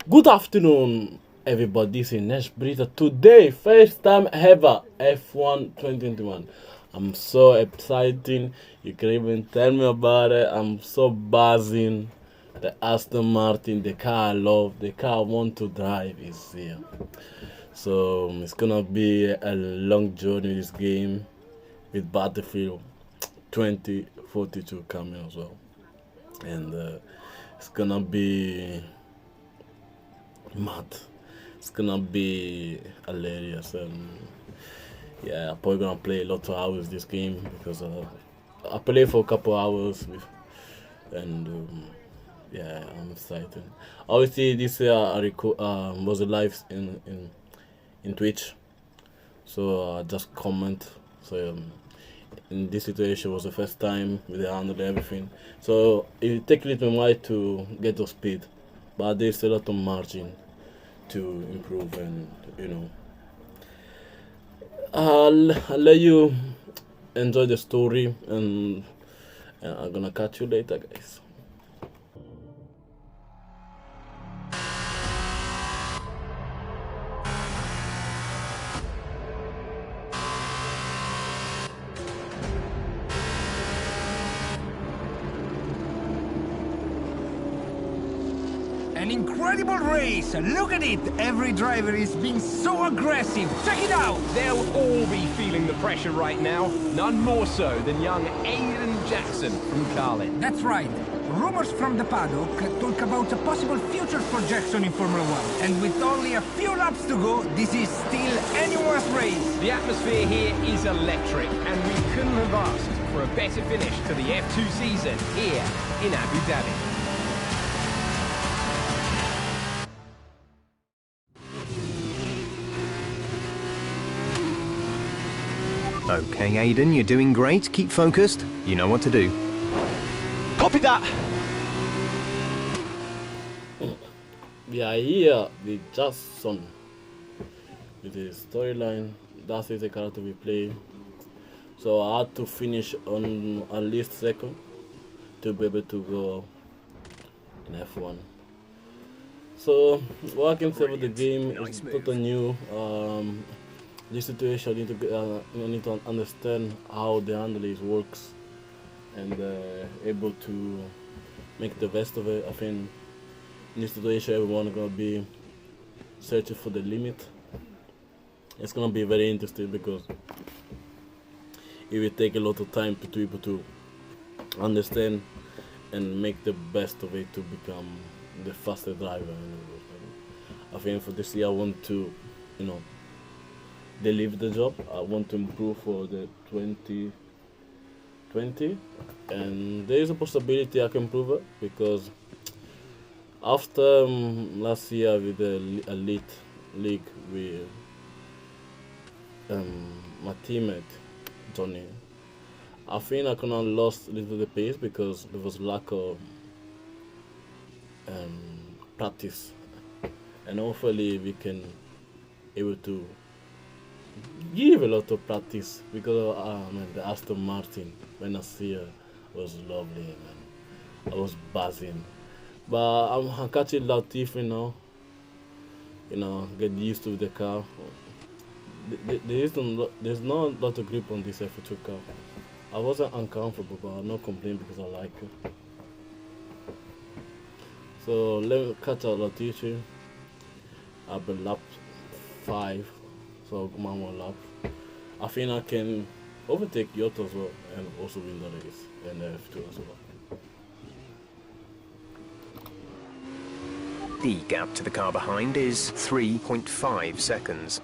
Good afternoon, everybody. This is Nesh Brita. Today, first time ever F1 2021. I'm so excited. You can even tell me about it. I'm so buzzing. The Aston Martin, the car I love, the car I want to drive is here. So it's gonna be a long journey. This game with Battlefield 2042 coming as well, and it's gonna be mad. It's gonna be hilarious. Yeah, I'm probably gonna play a lot of hours this game because I played for a couple hours and yeah, I'm excited. Obviously, this was a live in Twitch, so I just comment. So in this situation was the first time with the handle and everything. So it take a little while to get to speed, but there's a lot of margin to improve, and I'll let you enjoy the story, and I'm gonna catch you later, guys. An incredible race! Look at it! Every driver is being so aggressive! Check it out! They'll all be feeling the pressure right now. None more so than young Aiden Jackson from Carlin. That's right. Rumors from the paddock talk about a possible future for Jackson in Formula 1. And with only a few laps to go, this is still anyone's race. The atmosphere here is electric, and we couldn't have asked for a better finish to the F2 season here in Abu Dhabi. Okay, Aiden, you're doing great. Keep focused. You know what to do. Copy that! We are here with Jackson with the storyline. That is the character we play. So I had to finish on at least second to be able to go in F1. So what I can say about the game is totally new. This situation, you need to understand how the handling works and able to make the best of it. I think in this situation, everyone is gonna be searching for the limit. It's gonna be very interesting because it will take a lot of time to be able to understand and make the best of it to become the fastest driver. I think for this year, I want to, deliver the job. I want to improve for the 2020, and there is a possibility I can improve it because after last year with the elite league with my teammate Johnny, I think I kind of lost a little the pace because there was lack of practice, and hopefully we can able to give a lot of practice because man, the Aston Martin when I see her was lovely, man. I was buzzing, but I'm catching Latifi now. Get used to the car. There's not a lot of grip on this F2 car. I wasn't uncomfortable, but I'm not complaining because I like it. So let me catch out Latifi. I've been lap 5. So one more lap. I think I can overtake Yota as well and also win the race and F2 as well. The gap to the car behind is 3.5 seconds.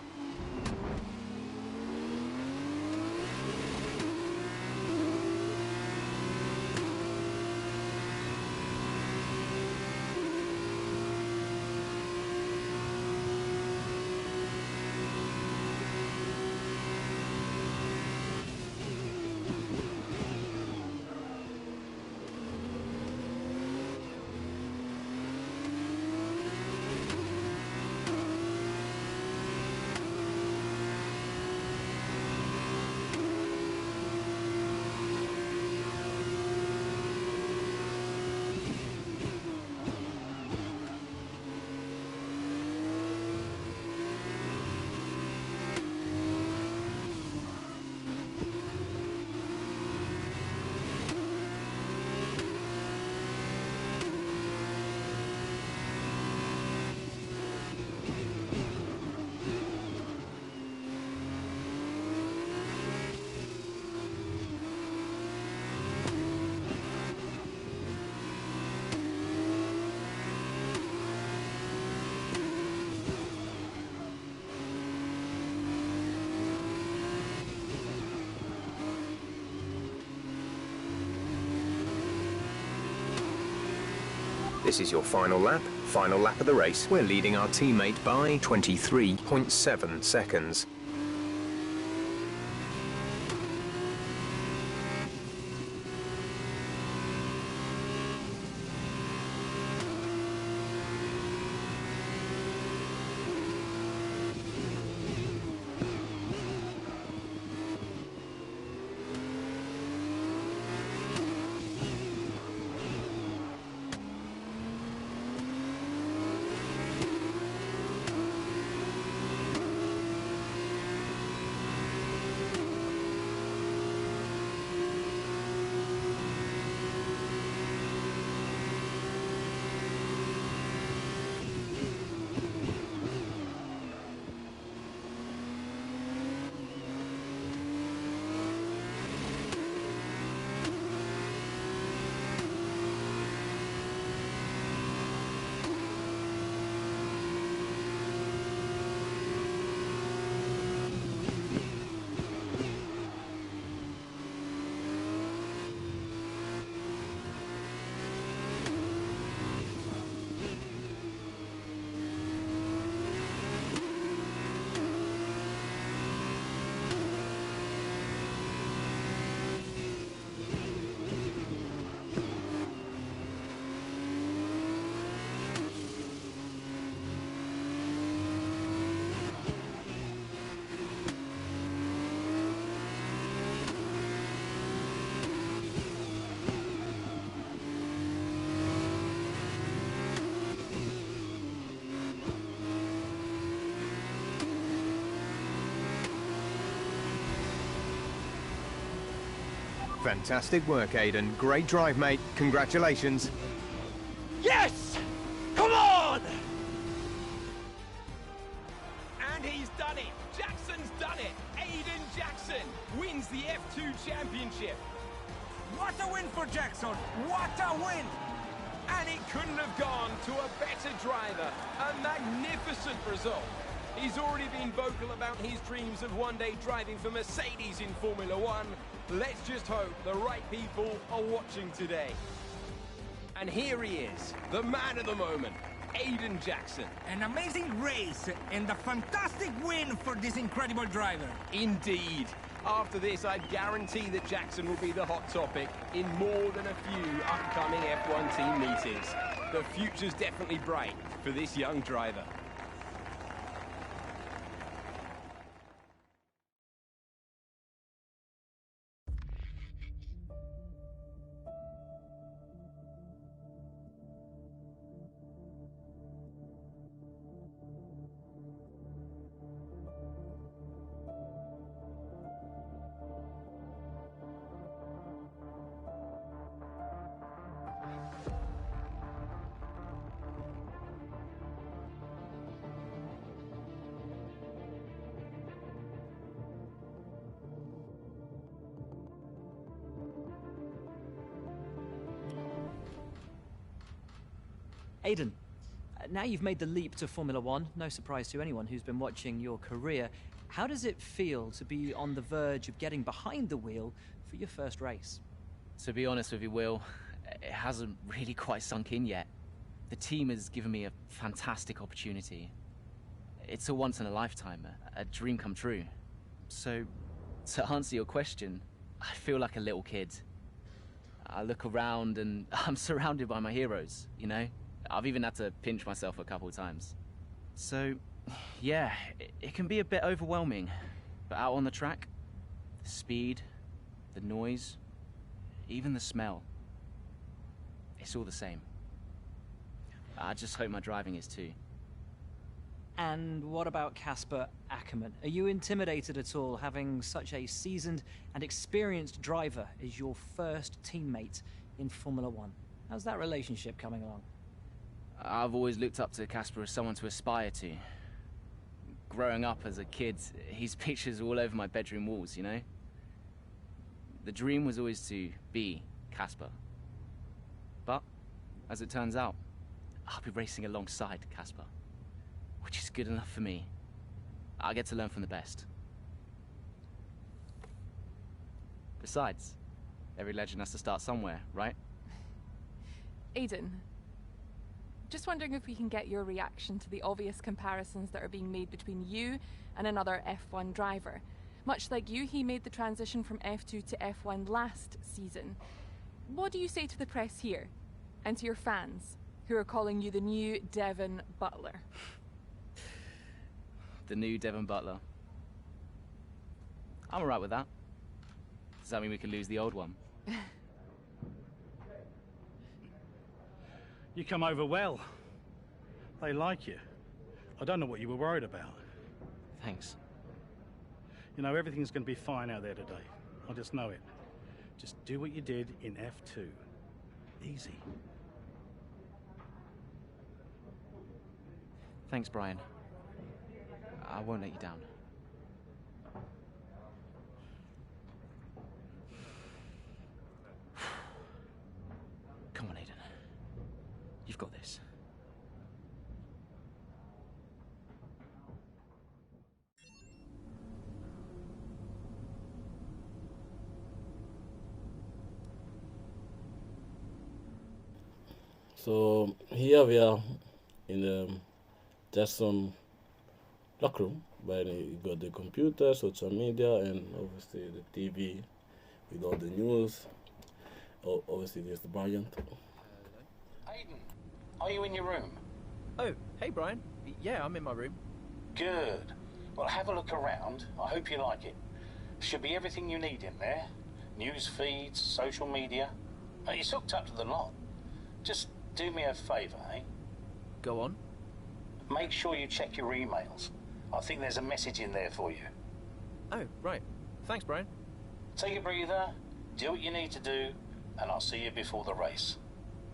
This is your final lap of the race. We're leading our teammate by 23.7 seconds. Fantastic work, Aiden. Great drive, mate. Congratulations. Yes! Come on! And he's done it. Jackson's done it. Aiden Jackson wins the F2 Championship. What a win for Jackson! What a win! And it couldn't have gone to a better driver. A magnificent result. He's already been vocal about his dreams of one day driving for Mercedes in Formula One. Let's just hope the right people are watching today. And here he is, the man of the moment, Aiden Jackson. An amazing race and a fantastic win for this incredible driver. Indeed. After this, I guarantee that Jackson will be the hot topic in more than a few upcoming F1 team meetings. The future's definitely bright for this young driver. Aiden, now you've made the leap to Formula One, no surprise to anyone who's been watching your career. How does it feel to be on the verge of getting behind the wheel for your first race? To be honest with you, Will, it hasn't really quite sunk in yet. The team has given me a fantastic opportunity. It's a once-in-a-lifetime, a dream come true. So, to answer your question, I feel like a little kid. I look around and I'm surrounded by my heroes, you know? I've even had to pinch myself a couple of times. So, yeah, it can be a bit overwhelming. But out on the track, the speed, the noise, even the smell, it's all the same. I just hope my driving is too. And what about Casper Ackerman? Are you intimidated at all having such a seasoned and experienced driver as your first teammate in Formula One? How's that relationship coming along? I've always looked up to Casper as someone to aspire to. Growing up as a kid, his pictures were all over my bedroom walls, you know? The dream was always to be Casper. But, as it turns out, I'll be racing alongside Casper, which is good enough for me. I get to learn from the best. Besides, every legend has to start somewhere, right? Aiden, Just wondering if we can get your reaction to the obvious comparisons that are being made between you and another F1 driver. Much like you, he made the transition from F2 to F1 last season. What do you say to the press here? And to your fans, who are calling you the new Devon Butler? The new Devon Butler. I'm alright with that. Does that mean we could lose the old one? You come over well. They like you. I don't know what you were worried about. Thanks. You know, everything's going to be fine out there today. I just know it. Just do what you did in F2. Easy. Thanks, Brian. I won't let you down. Come on, Aiden. You've got this. So here we are in the Jackson locker room, where you got the computer, social media, and obviously the TV with all the news. Obviously there's the Brian. Aiden, are you in your room? Oh, hey Brian. Yeah, I'm in my room. Good. Well, have a look around. I hope you like it. Should be everything you need in there. News feeds, social media. It's hooked up to the lot. Just do me a favour, eh? Go on. Make sure you check your emails. I think there's a message in there for you. Oh, right. Thanks, Brian. Take a breather, do what you need to do, and I'll see you before the race.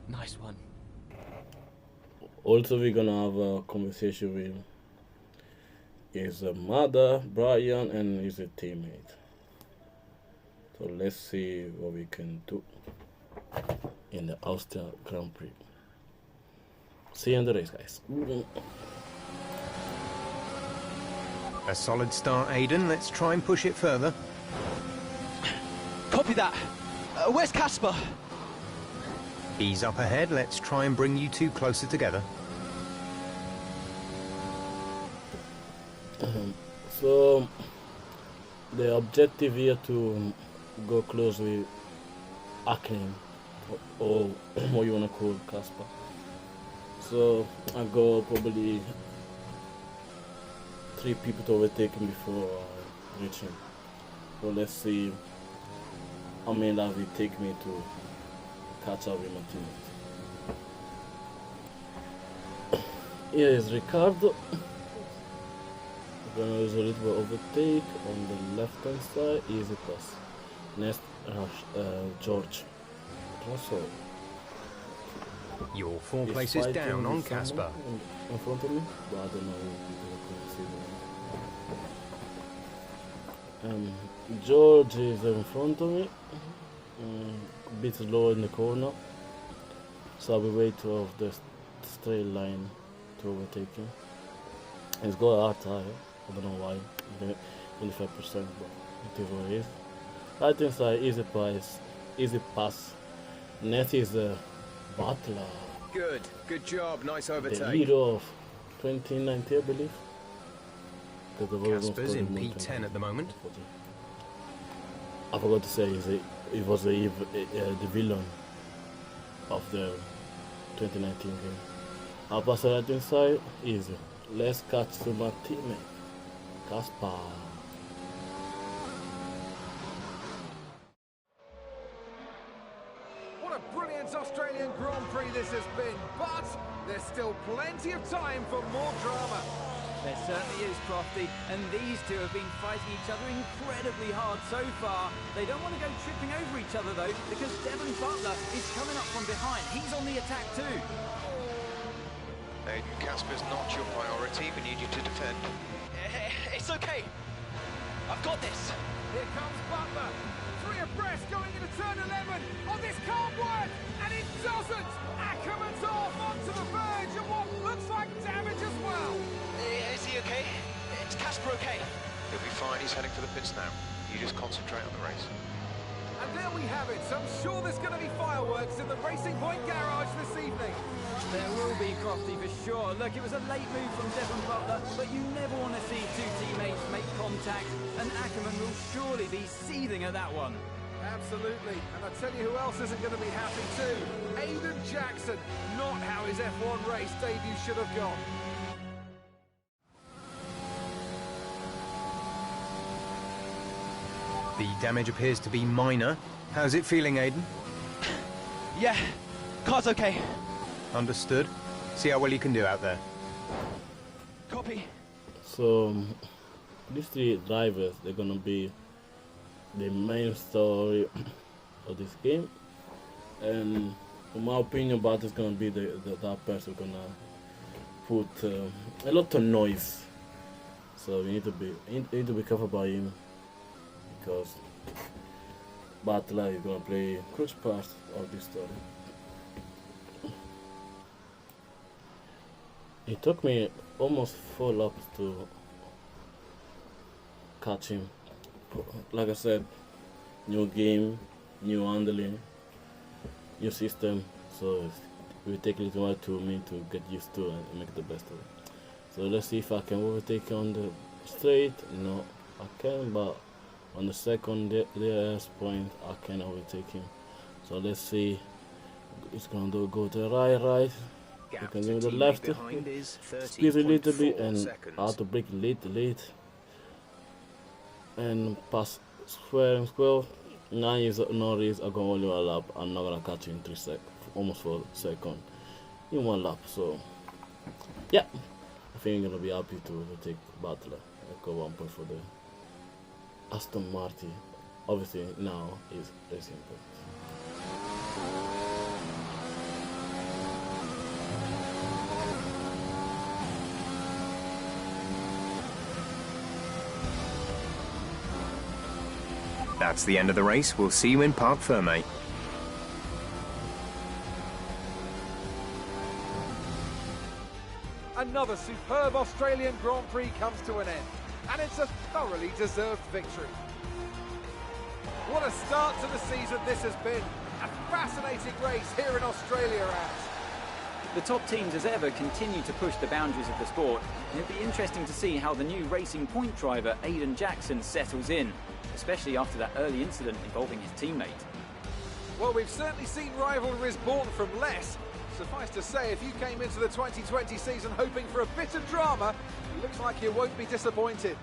Nice one. Also, we're gonna have a conversation with his mother, Brian, and his teammate. So let's see what we can do in the Austria Grand Prix. See you in the race, guys. A solid start, Aiden. Let's try and push it further. Copy that. Where's Casper? Ease up ahead. Let's try and bring you two closer together. So the objective here to go close with Hakkinen, or what you wanna call Casper. So I go probably 3 people to overtake him before reaching. So let's see how many laps it take me to catch up with my teammate. Here is Ricardo. We're gonna use a little bit overtake on the left hand side, easy pass. Next George Russell. You're 4 places down on Casper. In front of me, but I don't know if people can see them. George is in front of me, a bit low in the corner, so I'll be waiting off the straight line to overtake him. He's got a hard tire, I don't know why, 25%, but it is what it is. Right hand side, easy pass. Next is Butler. Good job, nice overtake. The leader of 2019, I believe. Casper's in P10 at the moment. I forgot to say, he was the villain of the 2019 game. I'll pass it right inside, easy. Let's catch to my teammate, Casper. What a brilliant Australian Grand Prix this has been, but there's still plenty of time for more drama. There certainly is, Crofty, and these two have been fighting each other incredibly hard so far. They don't want to go tripping over each other, though, because Devon Butler is coming up from behind. He's on the attack, too. Aiden, Casper's not your priority. We need you to defend. It's okay. I've got this. Here comes Butler. 3 abreast going into turn 11. Oh, this can't work! And it doesn't! Ackerman's off onto the verge of what looks like damage as well. Is he okay? Is Casper okay? He'll be fine. He's heading for the pits now. You just concentrate on the race. And there we have it. So I'm sure there's going to be fireworks in the Racing Point garage this evening. There will be, Crofty, for sure. Look, it was a late move from Devon Butler, but you never want to see two teammates make contact, and Ackerman will surely be seething at that one. Absolutely, and I tell you who else isn't going to be happy too. Aiden Jackson, not how his F1 race debut should have gone. The damage appears to be minor. How's it feeling, Aiden? Yeah, car's okay. Understood. See how well you can do out there. Copy. So, these three drivers, they're gonna be the main story of this game, and in my opinion, Bart is gonna be that person gonna put a lot of noise. So you need to be careful about him, because Butler is gonna play a crucial part of this story. It took me almost 4 laps to catch him. Like I said, new game, new handling, new system, so it will take a little while to me to get used to and make the best of it. So let's see if I can overtake on the straight. No, I can, but on the second DRS point I can overtake him. So let's see. It's gonna go to the right. You can do the left, squeeze a little bit, and I have to brake late, and pass square. Now is no risk. I'm gonna only 1 lap. I'm not gonna catch you in 3 seconds, almost 4 seconds in 1 lap. So yeah, I think I'm gonna be happy to take Butler. I got 1 point for the Aston Martin. Obviously now is Racing Point. That's the end of the race. We'll see you in Parc Fermé. Another superb Australian Grand Prix comes to an end, and it's a thoroughly deserved victory. What a start to the season this has been. A fascinating race here in Australia, Ant. The top teams as ever continue to push the boundaries of the sport, and it'll be interesting to see how the new Racing Point driver Aiden Jackson settles in, especially after that early incident involving his teammate. Well, we've certainly seen rivalries born from less. Suffice to say, if you came into the 2020 season hoping for a bit of drama, it looks like you won't be disappointed.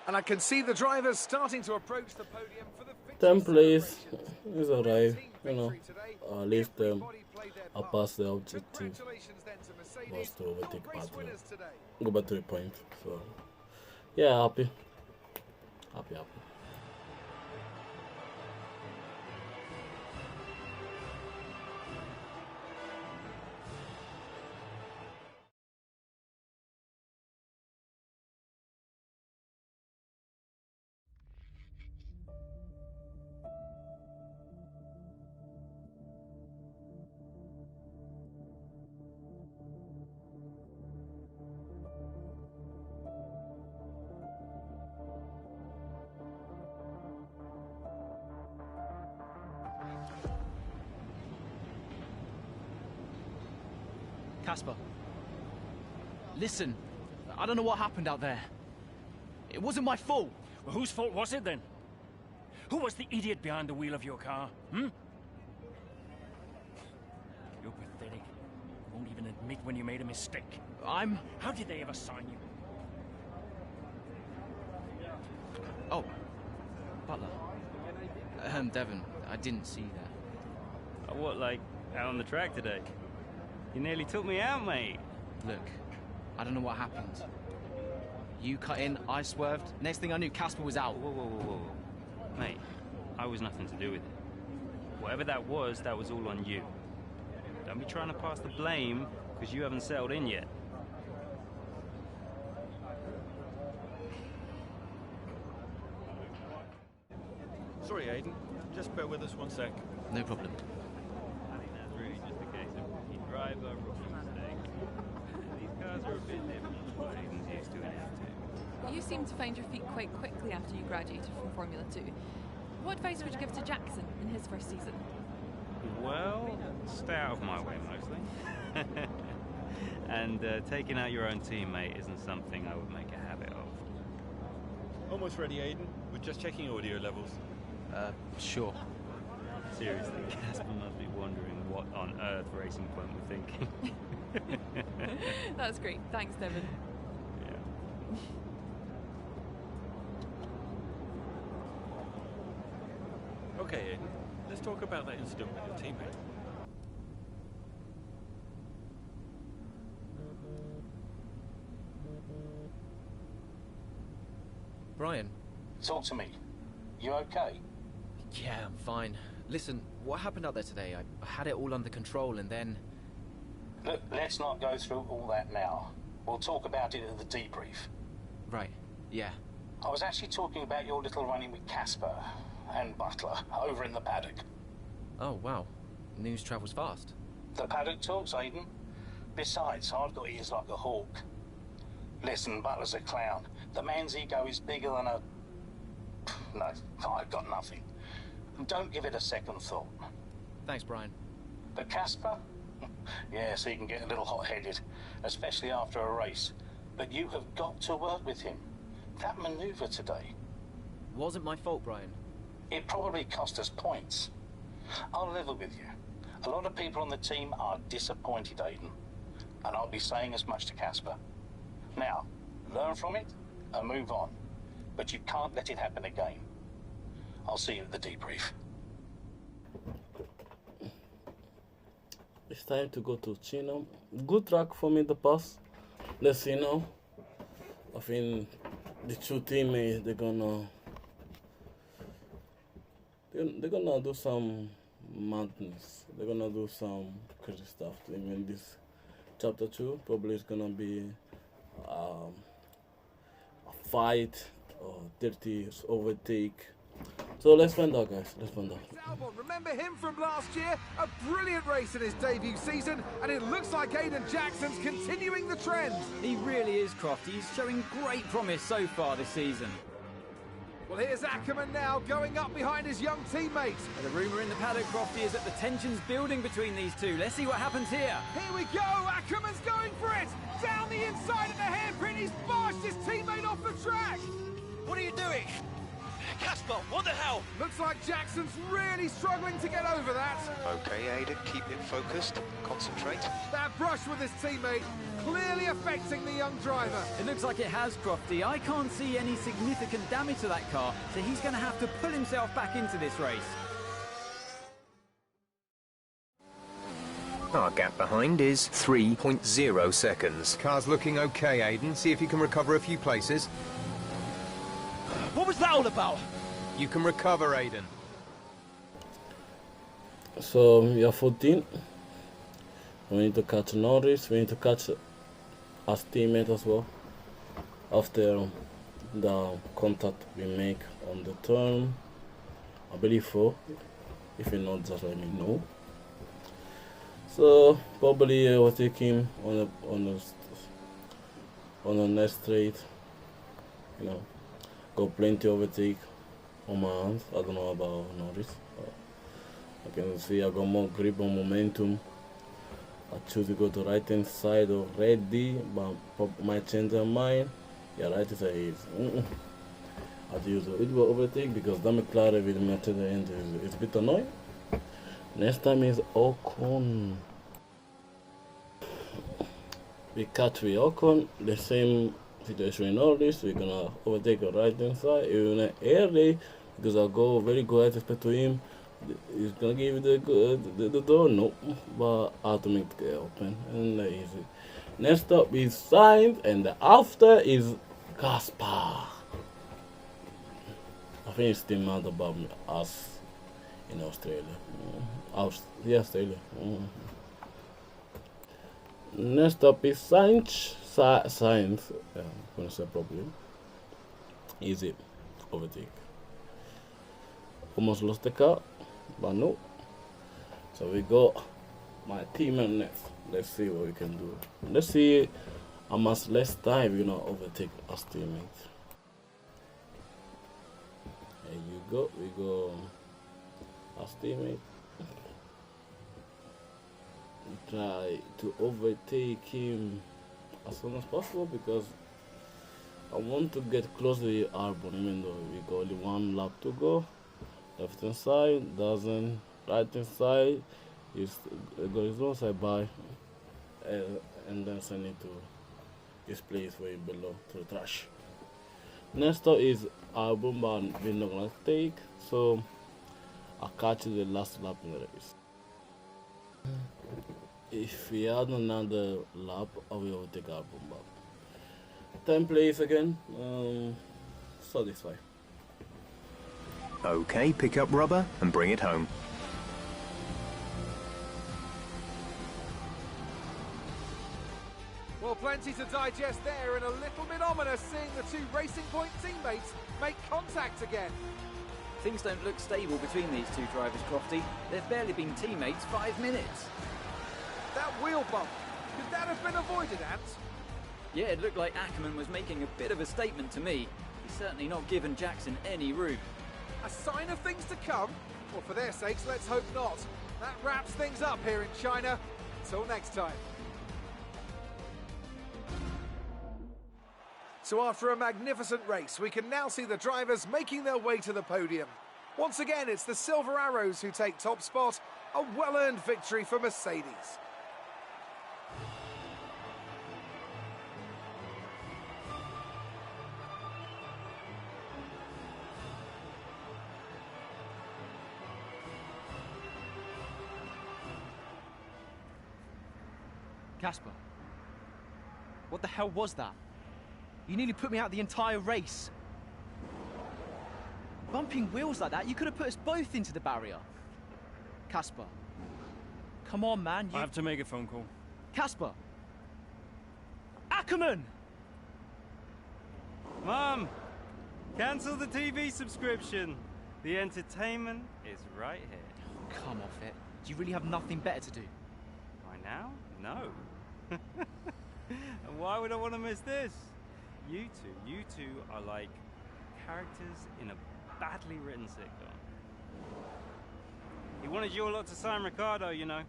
And I can see the drivers starting to approach the podium for the 10th place is alright, you know. At least I passed the objective was to overtake Butler. Go back to the point. So yeah, happy. Casper, listen, I don't know what happened out there. It wasn't my fault. Well, whose fault was it then? Who was the idiot behind the wheel of your car, You're pathetic. You won't even admit when you made a mistake. How did they ever sign you? Oh, Butler. Devon, I didn't see that. What, like, out on the track today? You nearly took me out, mate. Look, I don't know what happened. You cut in, I swerved. Next thing I knew, Casper was out. Whoa. Mate, I was nothing to do with it. Whatever that was all on you. Don't be trying to pass the blame, because you haven't settled in yet. Sorry, Aiden. Just bear with us 1 sec. No problem. I think that's really just a case of rookie driver, rookie mistakes. These cars are a bit different. You seem to find your feet quite quickly after you graduated from Formula 2. What advice would you give to Jackson in his first season? Well, stay out of my way mostly. And taking out your own teammate isn't something I would make a habit of. Almost ready, Aiden. We're just checking audio levels. Sure. Seriously, Casper must be wondering what on earth Racing Point were thinking. That's great. Thanks, Devon. Okay, Aiden. Let's talk about that incident with your teammate. Brian? Talk to me. You okay? Yeah, I'm fine. Listen, what happened out there today? I had it all under control and then... Look, let's not go through all that now. We'll talk about it at the debrief. Right, yeah. I was actually talking about your little run-in with Casper and Butler over in the paddock. Oh, wow. News travels fast. The paddock talks, Aiden. Besides, I've got ears like a hawk. Listen, Butler's a clown. The man's ego is bigger than a... No, I've got nothing. Don't give it a second thought. Thanks, Brian. But Casper? Yes, he can get a little hot-headed, especially after a race. But you have got to work with him. That maneuver today... Wasn't my fault, Brian. It probably cost us points. I'll level with you. A lot of people on the team are disappointed, Aiden. And I'll be saying as much to Casper. Now, learn from it and move on. But you can't let it happen again. I'll see you at the debrief. It's time to go to Chino. Good track for me in the past. Let's see now. I think the two teammates, they're gonna do some madness. They're gonna do some crazy stuff. In this chapter 2, probably it's gonna be a fight or 30 overtake. So let's find out, guys. Let's find out. Albon, remember him from last year? A brilliant race in his debut season, and it looks like Aiden Jackson's continuing the trend. He really is, Croft. He's showing great promise so far this season. Well, here's Ackerman now, going up behind his young teammate. And the rumour in the paddock, Crofty, is that the tension's building between these two. Let's see what happens here. Here we go, Ackerman's going for it! Down the inside of the hairpin, he's barshed his teammate off the track! What are you doing? Casper, what the hell? Looks like Jackson's really struggling to get over that. Okay, Aiden, keep it focused. Concentrate. That brush with his teammate clearly affecting the young driver. It looks like it has, Crofty. I can't see any significant damage to that car, so he's going to have to pull himself back into this race. Our gap behind is 3.0 seconds. Car's looking okay, Aiden. See if you can recover a few places. What was that all about? You can recover, Aiden. So we are 14. We need to catch Norris. We need to catch us teammate as well. After the contact we make on the turn, I believe 4. If you not, just let me know. So probably we'll take him on the next straight. You know, got plenty overtake on my hands. I don't know about Norris. I can see I got more grip and momentum. I choose to go to right hand side already, but might change my mind. Yeah, right side is. As usual, it will overtake because the McLaren with me to the end is a bit annoying. Next time is Ocon. We catch with Ocon, the same situation in all this. We're gonna overtake the right hand side, even early because I go very good respect to him. He's gonna give you the door, no, but I have to make the gate open and easy. Next up is Sainz, and the after is Casper. I think it's still mad about us in Australia. Australia. Next up is Sainz. Yeah, I'm gonna say properly. Easy overtake. Almost lost the car, but no. So we got my teammate next. Let's see what we can do. Let's see how much less time we're gonna overtake us teammates. There you go. We go as teammate. Try to overtake him as soon as possible because I want to get close to the Arbon, even though we got only one lap to go. Left hand side doesn't, right hand side is got his wrong side by, and then send it to this place way below to the trash. Next up is Arbon, but we're not gonna take, so I'll catch the last lap in the race. If we add another lap, I will take Arbon back. 10 plays again, satisfied. Okay, pick up rubber and bring it home. Well, plenty to digest there, and a little bit ominous seeing the two Racing Point teammates make contact again. Things don't look stable between these two drivers, Crofty. They've barely been teammates 5 minutes. That wheel bump, could that have been avoided, Ant? Yeah, it looked like Ackerman was making a bit of a statement to me. He's certainly not given Jackson any room. A sign of things to come? Well, for their sakes, let's hope not. That wraps things up here in China. Until next time. So after a magnificent race, we can now see the drivers making their way to the podium. Once again, it's the Silver Arrows who take top spot. A well-earned victory for Mercedes. Casper, what the hell was that? You nearly put me out the entire race. Bumping wheels like that, you could have put us both into the barrier. Casper, come on, man. I have to make a phone call. Casper! Ackerman! Mom, cancel the TV subscription. The entertainment is right here. Come off it. Do you really have nothing better to do? Right now? No. And why would I want to miss this? You two are like characters in a badly written sitcom. He wanted you lot to sign Ricardo, you know.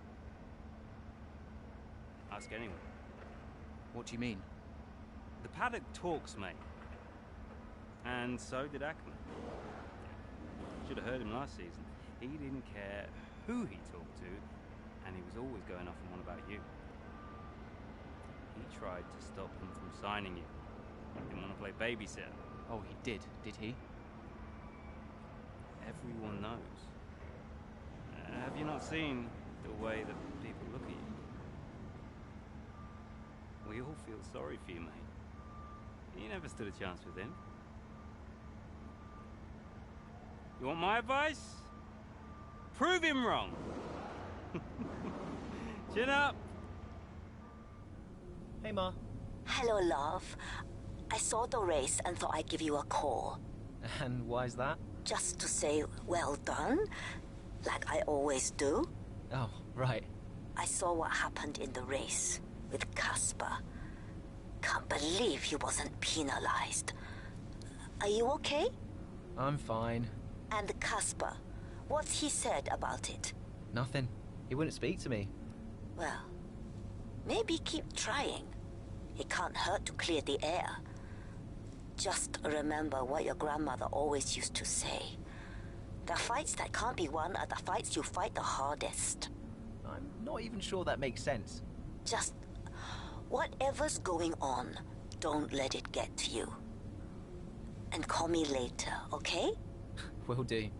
Ask anyone. What do you mean? The paddock talks, mate. And so did Ackerman. Should have heard him last season. He didn't care who he talked to, and he was always going off on one about you. He tried to stop them from signing you. He didn't want to play babysitter. Oh, he did he? Everyone knows. Have you not seen the way that people look at you? We all feel sorry for you, mate. You never stood a chance with him. You want my advice? Prove him wrong. Chin up. Hey, Ma. Hello, love. I saw the race and thought I'd give you a call. And why's that? Just to say well done, like I always do. Oh, right. I saw what happened in the race with Casper. Can't believe he wasn't penalized. Are you okay? I'm fine. And Casper, what's he said about it? Nothing. He wouldn't speak to me. Well, maybe keep trying. It can't hurt to clear the air. Just remember what your grandmother always used to say. The fights that can't be won are the fights you fight the hardest. I'm not even sure that makes sense. Just whatever's going on, don't let it get to you. And call me later, okay? Will do.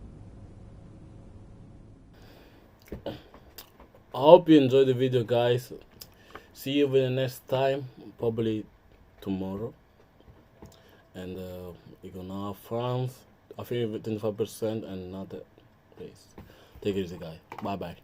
I hope you enjoyed the video, guys. See you in the next time, probably tomorrow. And we're gonna have France, I think with 25% and another place. Take it easy, guys. Bye bye.